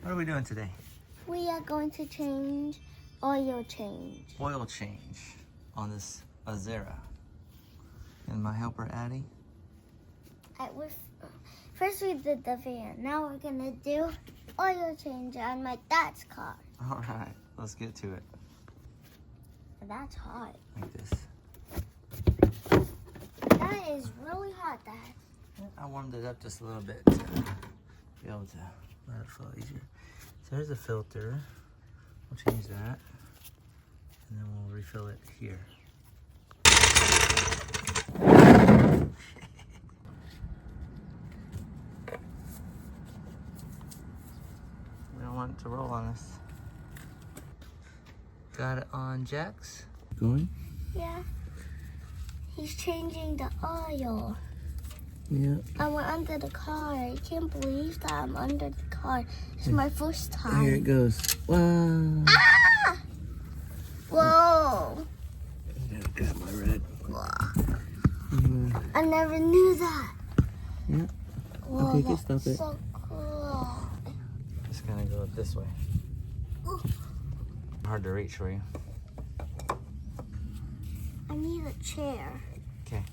What are we doing today? We are going to change oil change. Oil change on this Azera. And my helper Addie. First we did the van. Now we're gonna do oil change on my dad's car. All right, let's get to it. That's hot. Like this. That is really hot, Dad. I warmed it up just a little bit to be able to let it flow easier. So there's a filter. We'll change that. And then we'll refill it here. We don't want it to roll on us. Got it on jacks. Going? Yeah. He's changing the oil. Yeah. I went under the car. I can't believe that I'm under the car. It's my first time. Here it goes. Wow. Ah! Whoa. I gotta grab my red. I never knew that. Yeah. Whoa, Okay, that's stop it. so cool. Just gonna go this way. Ooh. Hard to reach for you. I need a chair. Okay.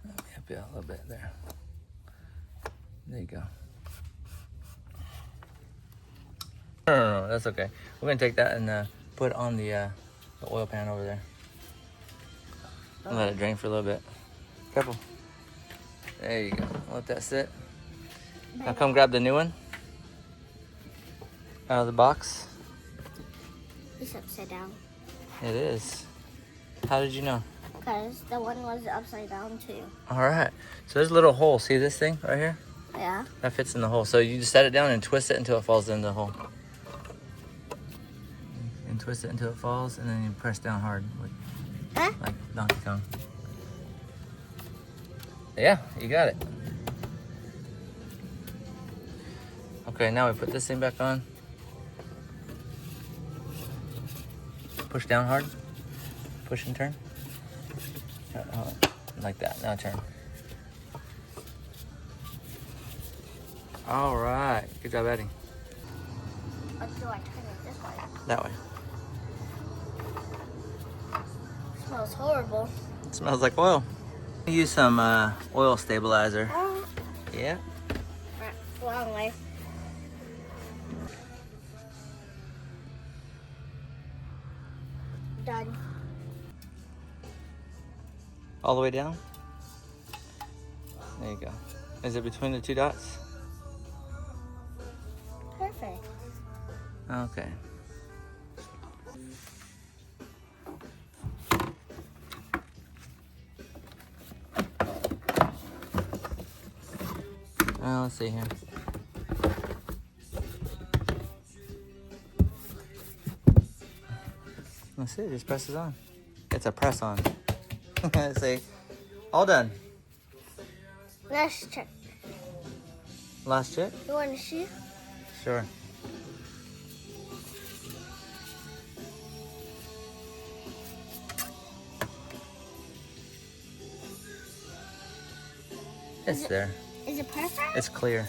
Let me help you out a little bit there. There you go. No, that's okay. We're gonna take that and put it on the oil pan over there. And let it drain for a little bit. Careful. There you go. Let that sit. Now come grab the new one out of the box. It's upside down. It is. How did you know? Because the one was upside down too. All right. So there's a little hole. See this thing right here? Yeah. That fits in the hole. So you just set it down and twist it until it falls in the hole. And twist it until it falls, and then you press down hard, like Donkey Kong. Yeah, you got it. Okay, now we put this thing back on. Push down hard. Push and turn. Like that. Now turn. All right. Good job, Eddie. Or do I turn it this way? That way. It smells horrible. It smells like oil. Use some oil stabilizer. Oh. Yeah. Wrong way. Done. All the way down. There you go. Is it between the two dots? Perfect. Okay. Let's see here. Let's see, it just presses on. It's a press on. See, all done. Let's check. Last check? You want to see? Sure. It's there. Is it perfect? It's clear.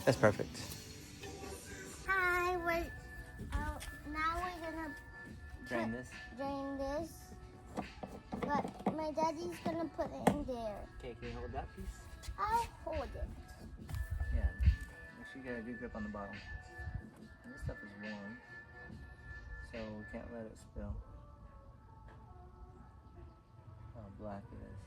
That's perfect. Hi, now we're gonna Drain this. drain this. But my daddy's gonna put it in there. Okay, can you hold that piece? I'll hold it. Yeah. Make sure you got a good grip on the bottom. And this stuff is warm, so we can't let it spill. How black it is.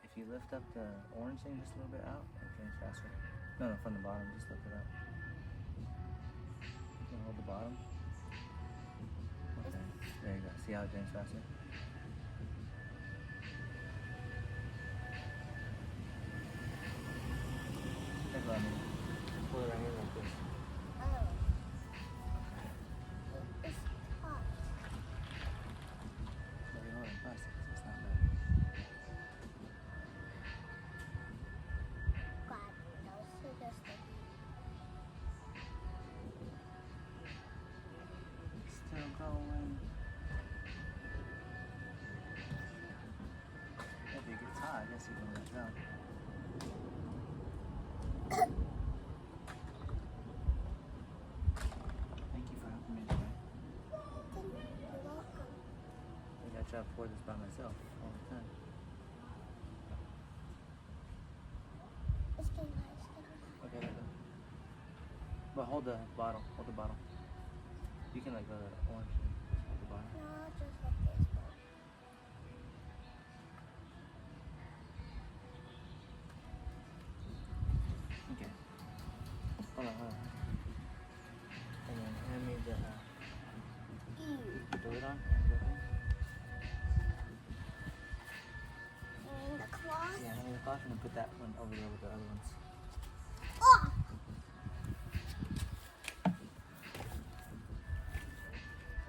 If you lift up the orange thing just a little bit out, it drains faster. No, from the bottom, just lift it up. You can hold the bottom. Okay, there you go. See how it drains faster? Think about me. Pull it right here like this. Oh. It's hot. But you know what, in plastic, so it's not bad. God, that was so disgusting. It's still going. messy when it's done. Thank you for helping me today. You're welcome. I think I try to pour this by myself all the time. It's getting hot. It's getting hot. Okay, let go. But hold the bottle. Hold the bottle. You can like go to the orange and hold the bottle. No, just like this. But Okay. Hold on, hold on. And then hand me the put the lid on. And the thing. and the cloth. Yeah, hand me the cloth and then put that one over there with the other ones.